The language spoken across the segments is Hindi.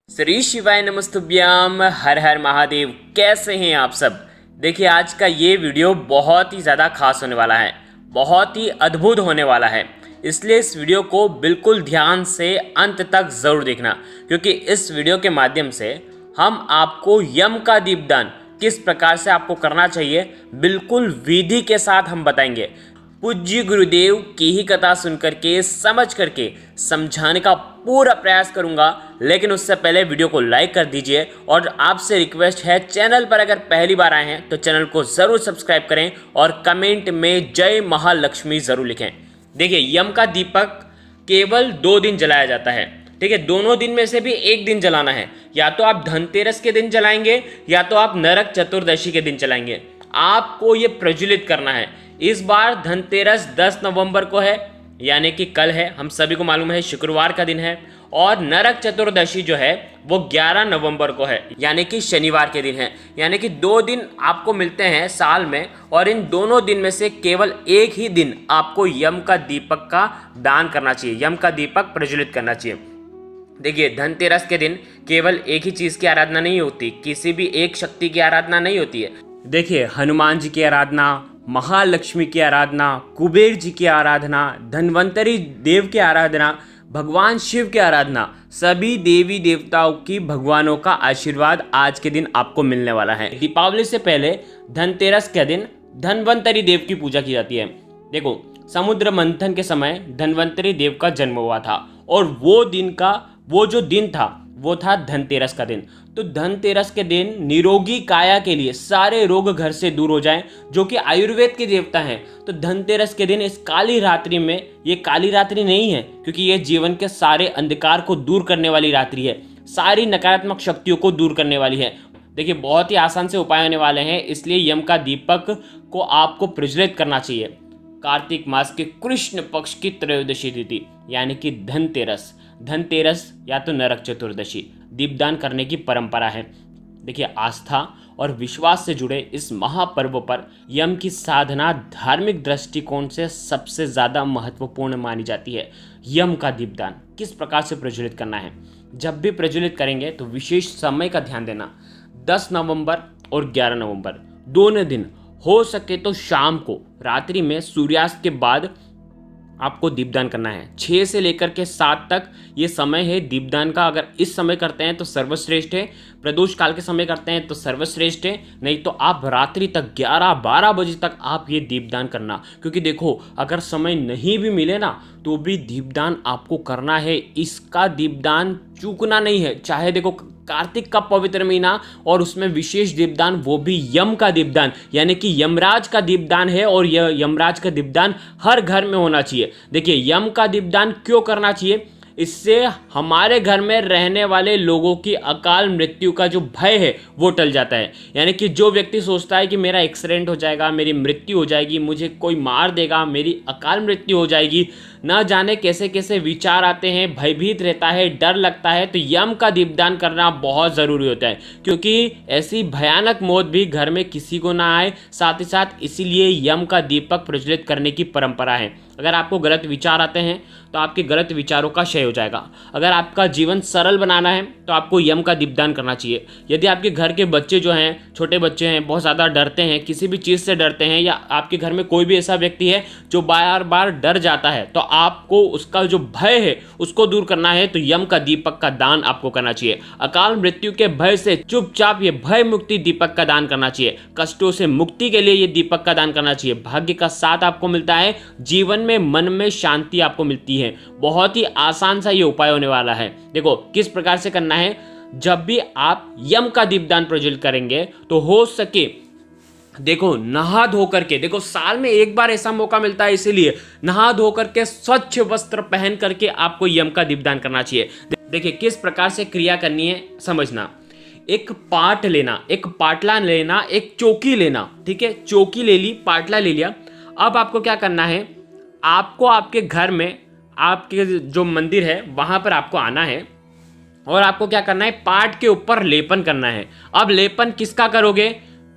श्री शिवाय नमस्तुभ्याम। हर हर महादेव। कैसे हैं आप सब। देखिए, आज का ये वीडियो बहुत ही ज़्यादा खास होने वाला है, बहुत ही अद्भुत होने वाला है। इसलिए इस वीडियो को बिल्कुल ध्यान से अंत तक ज़रूर देखना, क्योंकि इस वीडियो के माध्यम से हम आपको यम का दीपदान किस प्रकार से आपको करना चाहिए बिल्कुल विधि के साथ हम बताएंगे। पूज्य गुरुदेव की ही कथा सुन करके समझ करके समझाने का पूरा प्रयास करूंगा, लेकिन उससे पहले वीडियो को लाइक कर दीजिए और आपसे रिक्वेस्ट है, चैनल पर अगर पहली बार आए हैं तो चैनल को ज़रूर सब्सक्राइब करें और कमेंट में जय महालक्ष्मी ज़रूर लिखें। देखिए, यम का दीपक केवल 2 दिन जलाया जाता है, ठीक है। दोनों दिन में से भी एक दिन जलाना है, या तो आप धनतेरस के दिन जलाएंगे या तो आप नरक चतुर्दशी के दिन जलाएंगे। आपको ये प्रज्वलित करना है। इस बार धनतेरस 10 नवंबर को है, यानी कि कल है, हम सभी को मालूम है शुक्रवार का दिन है। और नरक चतुर्दशी जो है वो 11 नवंबर को है, यानी कि शनिवार के दिन है। यानी कि 2 दिन आपको मिलते हैं साल में, और इन दोनों दिन में से केवल एक ही दिन आपको यम का दीपक का दान करना चाहिए, यम का दीपक प्रज्वलित करना चाहिए। देखिए, धनतेरस के दिन केवल एक ही चीज़ की आराधना नहीं होती, किसी भी एक शक्ति की आराधना नहीं होती है। देखिए, हनुमान जी की आराधना, महालक्ष्मी की आराधना, कुबेर जी की आराधना, धन्वंतरी देव की आराधना, भगवान शिव की आराधना, सभी देवी देवताओं की भगवानों का आशीर्वाद आज के दिन आपको मिलने वाला है। दीपावली से पहले धनतेरस के दिन धन्वंतरी देव की पूजा की जाती है। देखो, समुद्र मंथन के समय धन्वंतरी देव का जन्म हुआ था, और वो जो दिन था वो था धनतेरस का दिन। तो धनतेरस के दिन निरोगी काया के लिए सारे रोग घर से दूर हो जाएं, जो कि आयुर्वेद के देवता हैं। तो धनतेरस के दिन इस काली रात्रि में, ये काली रात्रि नहीं है क्योंकि ये जीवन के सारे अंधकार को दूर करने वाली रात्रि है, सारी नकारात्मक शक्तियों को दूर करने वाली है। देखिए, बहुत ही आसान से उपाय होने वाले हैं, इसलिए यम का दीपक को आपको प्रज्वलित करना चाहिए। कार्तिक मास के कृष्ण पक्ष की त्रयोदशी तिथि यानी कि धनतेरस या तो नरक चतुर्दशी दीपदान करने की परंपरा है। देखिए, आस्था और विश्वास से जुड़े इस महापर्व पर यम की साधना धार्मिक दृष्टिकोण से सबसे ज़्यादा महत्वपूर्ण मानी जाती है। यम का दीपदान किस प्रकार से प्रज्वलित करना है, जब भी प्रज्वलित करेंगे तो विशेष समय का ध्यान देना। 10 नवंबर और 11 नवंबर दोनों दिन हो सके तो शाम को, रात्रि में सूर्यास्त के बाद आपको दीपदान करना है। 6 से लेकर के 7 तक ये समय है दीपदान का। अगर इस समय करते हैं तो सर्वश्रेष्ठ है, प्रदोष काल के समय करते हैं तो सर्वश्रेष्ठ है, नहीं तो आप रात्रि तक 11-12 बजे तक आप ये दीपदान करना। क्योंकि देखो, अगर समय नहीं भी मिले ना तो भी दीपदान आपको करना है। इसका दीपदान चूकना नहीं है। चाहे देखो, कार्तिक का पवित्र महीना और उसमें विशेष दीपदान, वो भी यम का दीपदान यानी कि यमराज का दीपदान है, और यह यमराज का दीपदान हर घर में होना चाहिए। देखिए, यम का दीपदान क्यों करना चाहिए, इससे हमारे घर में रहने वाले लोगों की अकाल मृत्यु का जो भय है वो टल जाता है। यानी कि जो व्यक्ति सोचता है कि मेरा एक्सीडेंट हो जाएगा, मेरी मृत्यु हो जाएगी, मुझे कोई मार देगा, मेरी अकाल मृत्यु हो जाएगी, न जाने कैसे कैसे विचार आते हैं, भयभीत रहता है, डर लगता है, तो यम का दीपदान करना बहुत ज़रूरी होता है, क्योंकि ऐसी भयानक मौत भी घर में किसी को ना आए। साथ ही साथ इसीलिए यम का दीपक प्रज्वलित करने की परंपरा है। अगर आपको गलत विचार आते हैं तो आपके गलत विचारों का क्षय हो जाएगा। अगर आपका जीवन सरल बनाना है तो आपको यम का दीपदान करना चाहिए। यदि आपके घर के बच्चे जो हैं, छोटे बच्चे हैं, बहुत ज़्यादा डरते हैं, किसी भी चीज़ से डरते हैं, या आपके घर में कोई भी ऐसा व्यक्ति है जो बार बार डर जाता है, तो आपको उसका जो भय है उसको दूर करना है, तो यम का दीपक का दान आपको करना चाहिए। अकाल मृत्यु के भय से चुपचाप ये भय मुक्ति दीपक का दान करना चाहिए। कष्टों से मुक्ति के लिए ये दीपक का दान करना चाहिए। भाग्य का साथ आपको मिलता है, जीवन में मन में शांति आपको मिलती है। बहुत ही आसान सा ये उपाय होने वाला है। देखो, किस प्रकार से करना है। जब भी आप यम का दीपदान प्रज्वलित करेंगे तो हो सके, देखो, नहा धो करके, देखो साल में एक बार ऐसा मौका मिलता है, इसीलिए नहा धो करके स्वच्छ वस्त्र पहन करके आपको यम का दीपदान करना चाहिए। देखिए, किस प्रकार से क्रिया करनी है समझना। एक पाट लेना, एक पाटला लेना, एक चौकी लेना, ठीक है। चौकी ले ली, पाटला ले लिया। अब आपको क्या करना है, आपको आपके घर में, आपके जो मंदिर है वहां पर आपको आना है, और आपको क्या करना है, पाट के ऊपर लेपन करना है। अब लेपन किसका करोगे,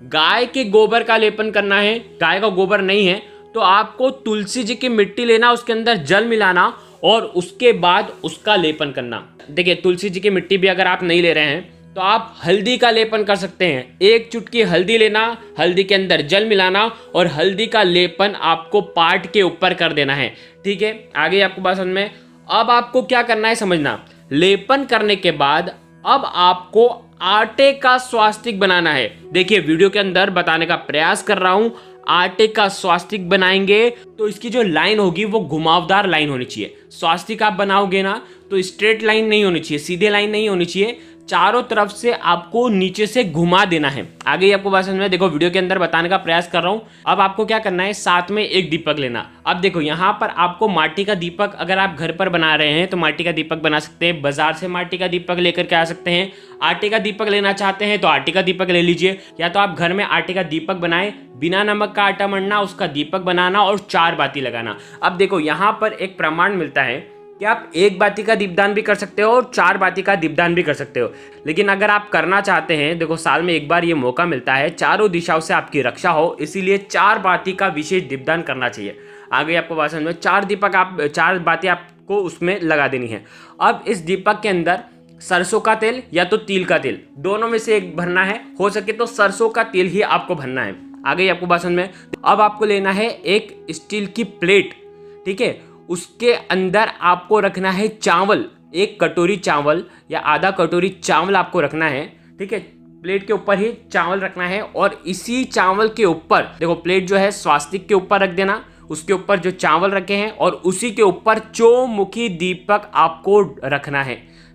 गाय के गोबर का लेपन करना है। गाय का गोबर नहीं है तो आपको तुलसी जी की मिट्टी लेना, उसके अंदर जल मिलाना और उसके बाद उसका लेपन करना। देखिए तुलसी जी की मिट्टी भी अगर आप नहीं ले रहे हैं तो आप हल्दी का लेपन कर सकते हैं। एक चुटकी हल्दी लेना, हल्दी के अंदर जल मिलाना और हल्दी का लेपन आपको पार्ट के ऊपर कर देना है। ठीक है, आगे आपको बात समझ में। अब आपको क्या करना है समझना, लेपन करने के बाद अब आपको आटे का स्वास्तिक बनाना है। देखिए वीडियो के अंदर बताने का प्रयास कर रहा हूं, आटे का स्वास्तिक बनाएंगे तो इसकी जो लाइन होगी वो घुमावदार लाइन होनी चाहिए। स्वास्तिक आप बनाओगे ना तो स्ट्रेट लाइन नहीं होनी चाहिए, सीधे लाइन नहीं होनी चाहिए, चारों तरफ से आपको नीचे से घुमा देना है। आगे ही आपको बात समझ में, देखो वीडियो के अंदर बताने का प्रयास कर रहा हूं। अब आपको क्या करना है, साथ में एक दीपक लेना। अब देखो यहाँ पर आपको माटी का दीपक, अगर आप घर पर बना रहे हैं तो माटी का दीपक बना सकते हैं, बाजार से माटी का दीपक लेकर के आ सकते हैं। आटे का दीपक लेना चाहते हैं तो आटे का दीपक ले लीजिए, या तो आप घर में आटे का दीपक बनाए, बिना नमक का आटा मढ़ना, उसका दीपक बनाना और 4 बाती लगाना। अब देखो यहाँ पर एक प्रमाण मिलता है कि आप 1 बाती का दीपदान भी कर सकते हो और 4 बाती का दीपदान भी कर सकते हो। लेकिन अगर आप करना चाहते हैं, देखो साल में एक बार ये मौका मिलता है, चारों दिशाओं से आपकी रक्षा हो, इसीलिए 4 बाती का विशेष दीपदान करना चाहिए। आगे आपको बात समझ में, 4 बाती आपको उसमें लगा देनी है। अब इस दीपक के अंदर सरसों का तेल या तो तिल का तेल, दोनों में से एक भरना है, हो सके तो सरसों का तेल ही आपको भरना है। आगे आपको बात समझ में। अब आपको लेना है एक स्टील की प्लेट, ठीक है, उसके अंदर आपको रखना है चावल, 1 कटोरी चावल या आधा कटोरी चावल आपको रखना है। ठीक है, प्लेट के ऊपर ही चावल रखना है और इसी चावल के ऊपर, देखो प्लेट जो है स्वास्तिक के ऊपर रख देना, उसके ऊपर जो चावल रखे हैं और उसी के ऊपर चौमुखी दीपक आपको रखना है।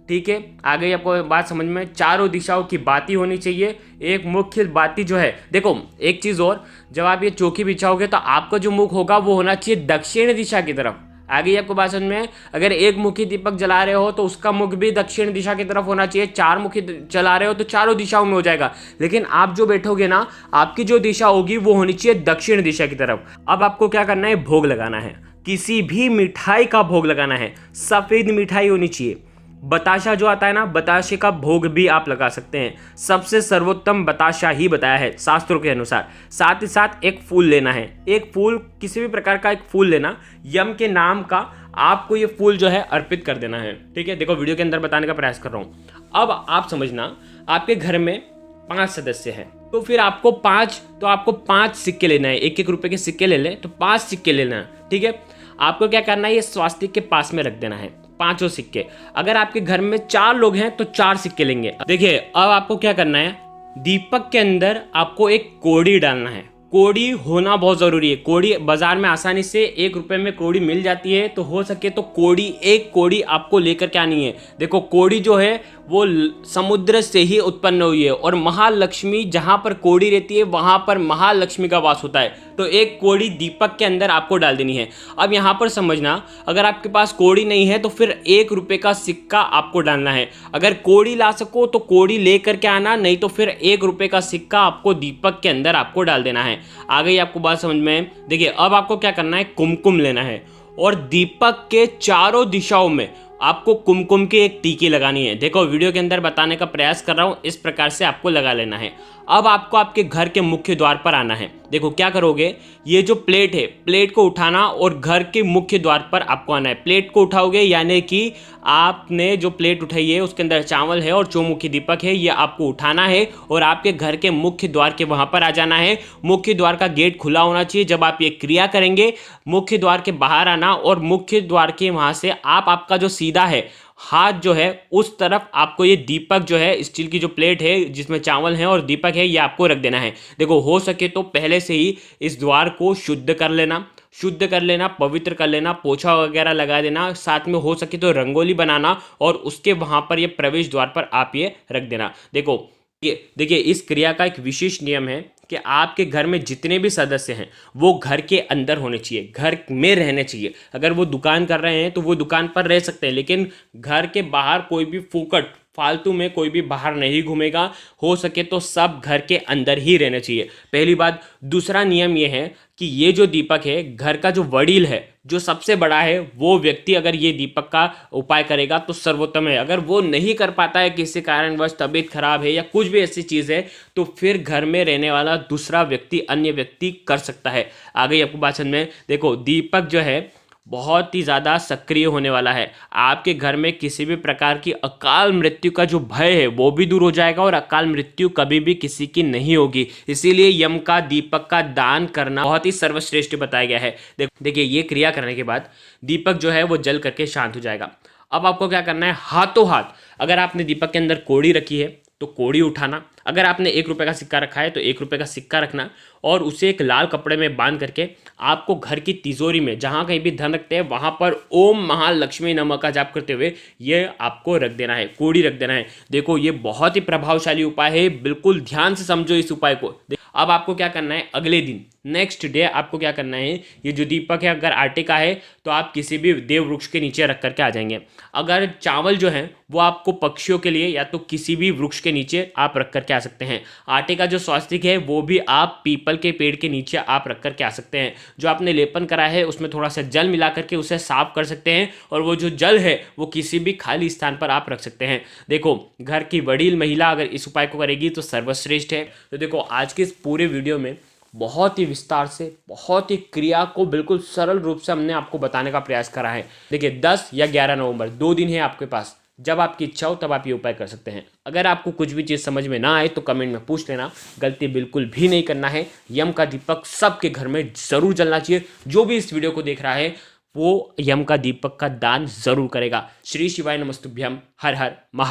ठीक है, आगे आपको बात समझ में, चारों दिशाओं की बाती होनी चाहिए। एक मुख्य बाती जो है, देखो एक चीज़ और, जब आप ये चौकी बिछाओगे तो आपका जो मुख होगा वो होना चाहिए दक्षिण दिशा की तरफ। आगे आपको बात समझ में, अगर एक मुखी दीपक जला रहे हो तो उसका मुख भी दक्षिण दिशा की तरफ होना चाहिए। 4 मुखी जला रहे हो तो चारों दिशाओं में हो जाएगा, लेकिन आप जो बैठोगे ना, आपकी जो दिशा होगी वो होनी चाहिए दक्षिण दिशा की तरफ। अब आपको क्या करना है, भोग लगाना है, किसी भी मिठाई का भोग लगाना है, सफ़ेद मिठाई होनी चाहिए। बताशा जो आता है ना, बताशे का भोग भी आप लगा सकते हैं, सबसे सर्वोत्तम बताशा ही बताया है शास्त्रों के अनुसार। साथ ही साथ एक फूल लेना है, एक फूल, किसी भी प्रकार का एक फूल लेना, यम के नाम का आपको ये फूल जो है अर्पित कर देना है। ठीक है, देखो वीडियो के अंदर बताने का प्रयास कर रहा हूँ। अब आप समझना, आपके घर में 5 सदस्य हैं तो फिर आपको 5 सिक्के लेना है, 1-1 रुपए के सिक्के ले लें तो 5 सिक्के लेना है। ठीक है, आपको क्या करना है, ये स्वास्तिक के पास में रख देना है 5 सिक्के। अगर आपके घर में 4 लोग हैं तो 4 सिक्के लेंगे। देखिए अब आपको क्या करना है, दीपक के अंदर आपको एक कोड़ी डालना है। कोड़ी होना बहुत ज़रूरी है। कोड़ी बाजार में आसानी से 1 रुपए में कोड़ी मिल जाती है, तो हो सके तो एक कोड़ी आपको लेकर के आनी है। देखो कोड़ी जो है वो समुद्र से ही उत्पन्न हुई है और महालक्ष्मी जहाँ पर कोड़ी रहती है वहाँ पर महालक्ष्मी का वास होता है, तो एक कोड़ी दीपक के अंदर आपको डाल देनी है। अब यहाँ पर समझना, अगर आपके पास कोड़ी नहीं है तो फिर 1 रुपए का सिक्का आपको डालना है। अगर कोड़ी ला सको तो कोड़ी ले करके आना, नहीं तो फिर 1 रुपए का सिक्का आपको दीपक के अंदर आपको डाल देना है। आ गई आपको बात समझ में। देखिए अब आपको क्या करना है, कुमकुम लेना है और दीपक के चारों दिशाओं में आपको कुमकुम की एक टीकी लगानी है। देखो वीडियो के अंदर बताने का प्रयास कर रहा हूँ, इस प्रकार से आपको लगा लेना है। अब आपको आपके घर के मुख्य द्वार पर आना है। देखो क्या करोगे, ये जो प्लेट है, प्लेट को उठाना और घर के मुख्य द्वार पर आपको आना है। प्लेट को उठाओगे यानी कि आपने जो प्लेट उठाई है उसके अंदर चावल है और चौमुखी दीपक है, ये आपको उठाना है और आपके घर के मुख्य द्वार के वहाँ पर आ जाना है। मुख्य द्वार का गेट खुला होना चाहिए। जब आप ये क्रिया करेंगे, मुख्य द्वार के बाहर आना और मुख्य द्वार के वहाँ से आपका जो सीधा है हाथ जो है उस तरफ आपको ये दीपक जो है, स्टील की जो प्लेट है जिसमें चावल है और दीपक है, ये आपको रख देना है। देखो हो सके तो पहले से ही इस द्वार को शुद्ध कर लेना, पवित्र कर लेना, पोछा वगैरह लगा देना, साथ में हो सके तो रंगोली बनाना और उसके वहाँ पर ये प्रवेश द्वार पर आप ये रख देना। देखिए इस क्रिया का एक विशेष नियम है कि आपके घर में जितने भी सदस्य हैं वो घर के अंदर होने चाहिए, घर में रहने चाहिए। अगर वो दुकान कर रहे हैं तो वो दुकान पर रह सकते हैं, लेकिन घर के बाहर कोई भी फूकट फालतू में कोई भी बाहर नहीं घूमेगा। हो सके तो सब घर के अंदर ही रहने चाहिए, पहली बात। दूसरा नियम ये है कि ये जो दीपक है, घर का जो वडील है, जो सबसे बड़ा है, वो व्यक्ति अगर ये दीपक का उपाय करेगा तो सर्वोत्तम है। अगर वो नहीं कर पाता है, किसी कारणवश तबीयत खराब है या कुछ भी ऐसी चीज़ है, तो फिर घर में रहने वाला दूसरा व्यक्ति, अन्य व्यक्ति कर सकता है। आ गई आपको बात समझ में। देखो दीपक जो है बहुत ही ज़्यादा सक्रिय होने वाला है। आपके घर में किसी भी प्रकार की अकाल मृत्यु का जो भय है वो भी दूर हो जाएगा और अकाल मृत्यु कभी भी किसी की नहीं होगी। इसीलिए यम का दीपक का दान करना बहुत ही सर्वश्रेष्ठ बताया गया है। देखिए ये क्रिया करने के बाद दीपक जो है वो जल करके शांत हो जाएगा। अब आपको क्या करना है, हाथों हाथ अगर आपने दीपक के अंदर कोड़ी रखी है तो कोड़ी उठाना, अगर आपने 1 रुपये का सिक्का रखा है तो 1 रुपये का सिक्का रखना और उसे एक लाल कपड़े में बांध करके आपको घर की तिजोरी में जहाँ कहीं भी धन रखते हैं वहाँ पर ओम महालक्ष्मी नमः का जाप करते हुए ये आपको रख देना है, कोड़ी रख देना है। देखो ये बहुत ही प्रभावशाली उपाय है, बिल्कुल ध्यान से समझो इस उपाय को। अब आपको क्या करना है, अगले दिन नेक्स्ट डे आपको क्या करना है, ये जो दीपक है अगर आटे का है तो आप किसी भी देव वृक्ष के नीचे रख करके आ जाएंगे। अगर चावल जो है वो आपको पक्षियों के लिए या तो किसी भी वृक्ष के नीचे आप रख करके आ सकते हैं। आटे का जो स्वास्तिक है वो भी आप पीपल के पेड़ के नीचे आप रख करके आ सकते हैं। जो आपने लेपन करा है उसमें थोड़ा सा जल मिला करके उसे साफ कर सकते हैं और वो जो जल है वो किसी भी खाली स्थान पर आप रख सकते हैं। देखो घर की वडील महिला अगर इस उपाय को करेगी तो सर्वश्रेष्ठ है। तो देखो आज के इस पूरे वीडियो में बहुत ही विस्तार से, बहुत ही क्रिया को बिल्कुल सरल रूप से हमने आपको बताने का प्रयास करा है। देखिए 10 या 11 नवंबर 2 दिन है आपके पास, जब आपकी इच्छा हो तब आप ये उपाय कर सकते हैं। अगर आपको कुछ भी चीज़ समझ में ना आए तो कमेंट में पूछ लेना, गलती बिल्कुल भी नहीं करना है। यम का दीपक सबके घर में ज़रूर जलना चाहिए। जो भी इस वीडियो को देख रहा है वो यम का दीपक का दान ज़रूर करेगा। श्री शिवाय नमस्तुभ्यम। हर हर महा